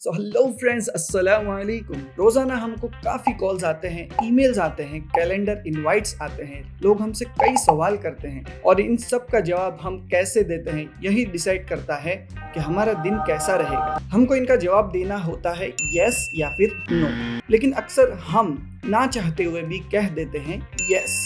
So hello friends, अस्सलाम वालेकुम। रोजाना हमको काफी कॉल्स आते हैं, ईमेल्स आते हैं, कैलेंडर इनवाइट्स आते हैं। लोग हमसे कई सवाल करते हैं और इन सब का जवाब हम कैसे देते हैं यही डिसाइड करता है कि हमारा दिन कैसा रहेगा। हमको इनका जवाब देना होता है यस या फिर नो, लेकिन अक्सर हम ना चाहते हुए भी कह देते हैं यस।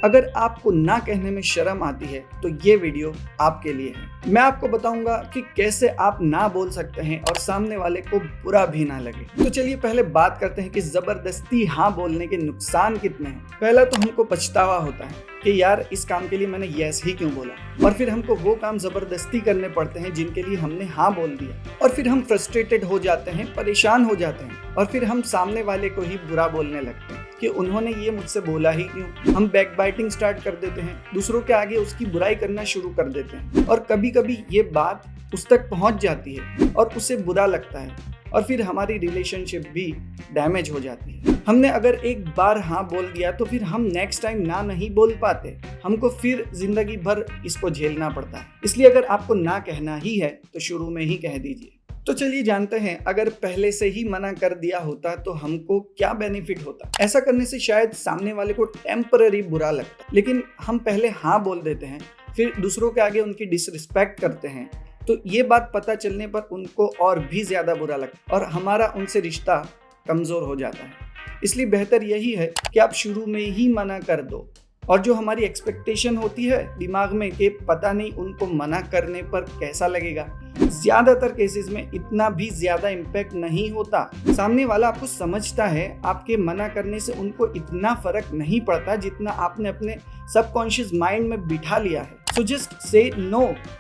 अगर आपको ना कहने में शर्म आती है तो ये वीडियो आपके लिए है। मैं आपको बताऊंगा कि कैसे आप ना बोल सकते हैं और सामने वाले को बुरा भी ना लगे। तो चलिए पहले बात करते हैं कि जबरदस्ती हाँ बोलने के नुकसान कितने हैं। पहला तो हमको पछतावा होता है कि यार इस काम के लिए मैंने यस ही क्यों बोला, और फिर हमको वो काम जबरदस्ती करने पड़ते हैं जिनके लिए हमने हाँ बोल दिया, और फिर हम फ्रस्ट्रेटेड हो जाते हैं, परेशान हो जाते हैं, और फिर हम सामने वाले को ही बुरा बोलने लगते हैं कि उन्होंने ये मुझसे बोला ही क्यों। हम बैकबाइटिंग स्टार्ट कर देते हैं, दूसरों के आगे उसकी बुराई करना शुरू कर देते हैं, और कभी कभी ये बात उस तक पहुंच जाती है और उसे बुरा लगता है, और फिर हमारी रिलेशनशिप भी डैमेज हो जाती है। हमने अगर एक बार हाँ बोल दिया तो फिर हम नेक्स्ट टाइम ना नहीं बोल पाते, हमको फिर जिंदगी भर इसको झेलना पड़ता है। इसलिए अगर आपको ना कहना ही है तो शुरू में ही कह दीजिए। तो चलिए जानते हैं, अगर पहले से ही मना कर दिया होता तो हमको क्या बेनिफिट होता। ऐसा करने से शायद सामने वाले को टेम्पररी बुरा लगता, लेकिन हम पहले हाँ बोल देते हैं, फिर दूसरों के आगे उनकी डिसरिस्पेक्ट करते हैं, तो ये बात पता चलने पर उनको और भी ज्यादा बुरा लगता और हमारा उनसे रिश्ता कमजोर हो जाता है। इसलिए बेहतर यही है कि आप शुरू में ही मना कर दो, और जो हमारी एक्सपेक्टेशन होती है दिमाग में कि पता नहीं उनको मना करने पर कैसा लगेगा, ज्यादातर केसेस में इतना भी ज्यादा इम्पैक्ट नहीं होता। सामने वाला आपको समझता है, आपके मना करने से उनको इतना फर्क नहीं पड़ता जितना आपने अपने सबकॉन्शियस माइंड में बिठा लिया है। So just say no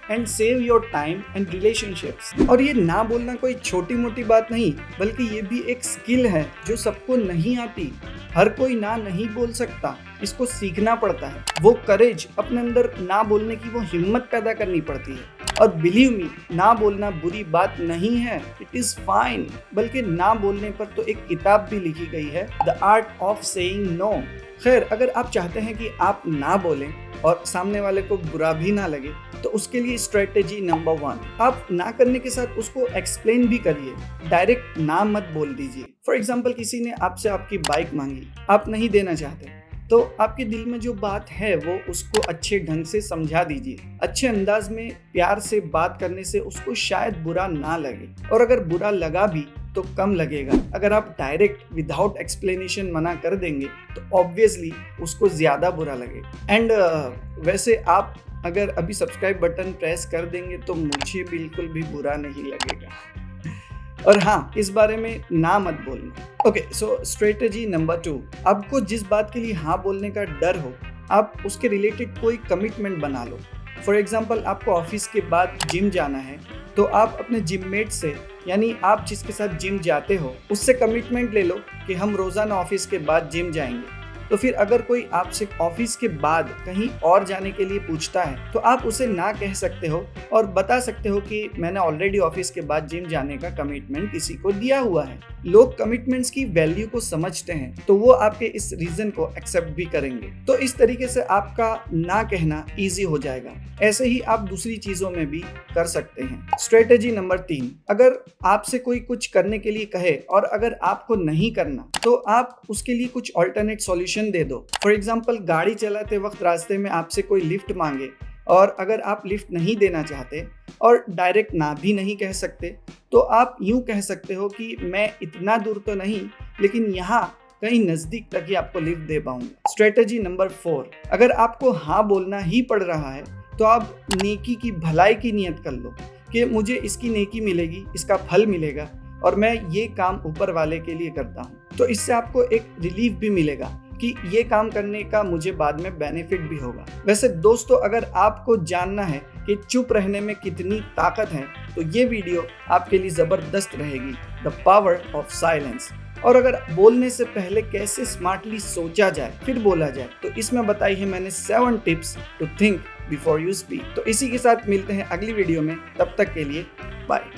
and save your time and relationships। और ये ना बोलना कोई छोटी मोटी बात नहीं, बल्कि ये भी एक स्किल है जो सबको नहीं आती। हर कोई ना नहीं बोल सकता, इसको सीखना पड़ता है। वो करेज, अपने अंदर ना बोलने की वो हिम्मत पैदा करनी पड़ती है। और बिलीव मी, ना बोलना बुरी बात नहीं है, इट इज फाइन। बल्कि ना बोलने पर तो एक किताब भी लिखी गई है, the art of saying no. खैर, अगर आप चाहते हैं कि आप ना बोलें और सामने वाले को बुरा भी ना लगे, तो उसके लिए स्ट्रेटेजी नंबर 1, आप ना करने के साथ उसको एक्सप्लेन भी करिए। डायरेक्ट ना मत बोल दीजिए। फॉर एग्जांपल, किसी ने आपसे आपकी बाइक मांगी, आप नहीं देना चाहते, तो आपके दिल में जो बात है वो उसको अच्छे ढंग से समझा दीजिए। अच्छे अंदाज में प्यार से बात करने से उसको शायद बुरा ना लगे, और अगर बुरा लगा भी तो कम लगेगा। अगर आप डायरेक्ट विदाउट एक्सप्लेनेशन मना कर देंगे तो ऑब्वियसली उसको ज्यादा बुरा लगेगा। एंड वैसे आप अगर अभी सब्सक्राइब बटन प्रेस कर देंगे तो मुझे बिल्कुल भी बुरा नहीं लगेगा। और हाँ, इस बारे में ना मत बोलना। ओके, सो स्ट्रेटेजी नंबर 2, आपको जिस बात के लिए हाँ बोलने का डर हो, आप उसके रिलेटेड कोई कमिटमेंट बना लो। फॉर एग्जाम्पल, आपको ऑफिस के बाद जिम जाना है, तो आप अपने जिममेट से, यानी आप जिसके साथ जिम जाते हो, उससे कमिटमेंट ले लो कि हम रोजाना ऑफिस के बाद जिम जाएंगे। तो फिर अगर कोई आपसे ऑफिस के बाद कहीं और जाने के लिए पूछता है तो आप उसे ना कह सकते हो और बता सकते हो कि मैंने ऑलरेडी ऑफिस के बाद जिम जाने का कमिटमेंट किसी को दिया हुआ है। लोग कमिटमेंट्स की वैल्यू को समझते हैं, तो वो आपके इस रीजन को एक्सेप्ट भी करेंगे। तो इस तरीके से आपका ना कहना इजी हो जाएगा। ऐसे ही आप दूसरी चीजों में भी कर सकते हैं। स्ट्रेटेजी नंबर 3, अगर आपसे कोई कुछ करने के लिए कहे और अगर आपको नहीं करना, तो आप उसके लिए कुछ ऑल्टरनेट सॉल्यूशन दे दो। फॉर एग्जाम्पल, गाड़ी चलाते वक्त रास्ते में आपसे कोई लिफ्ट मांगे, और अगर आप लिफ्ट नहीं देना चाहते और डायरेक्ट ना भी नहीं कह सकते, तो आप यूं कह सकते हो कि मैं इतना दूर तो नहीं, लेकिन यहाँ कहीं नजदीक तक ही आपको लिफ्ट दे पाऊंगा। स्ट्रेटेजी नंबर 4, अगर आपको हाँ बोलना ही पड़ रहा है तो आप नेकी की, भलाई की नियत कर लो कि मुझे इसकी नेकी मिलेगी, इसका फल मिलेगा, और मैं ये काम ऊपर वाले के लिए करता हूँ। तो इससे आपको एक रिलीफ भी मिलेगा कि ये काम करने का मुझे बाद में बेनिफिट भी होगा। वैसे दोस्तों, अगर आपको जानना है कि चुप रहने में कितनी ताकत है, तो ये वीडियो आपके लिए जबरदस्त रहेगी, द पावर ऑफ साइलेंस। और अगर बोलने से पहले कैसे स्मार्टली सोचा जाए फिर बोला जाए, तो इसमें बताई है मैंने 7 tips to think before you speak. तो इसी के साथ मिलते हैं अगली वीडियो में, तब तक के लिए बाय।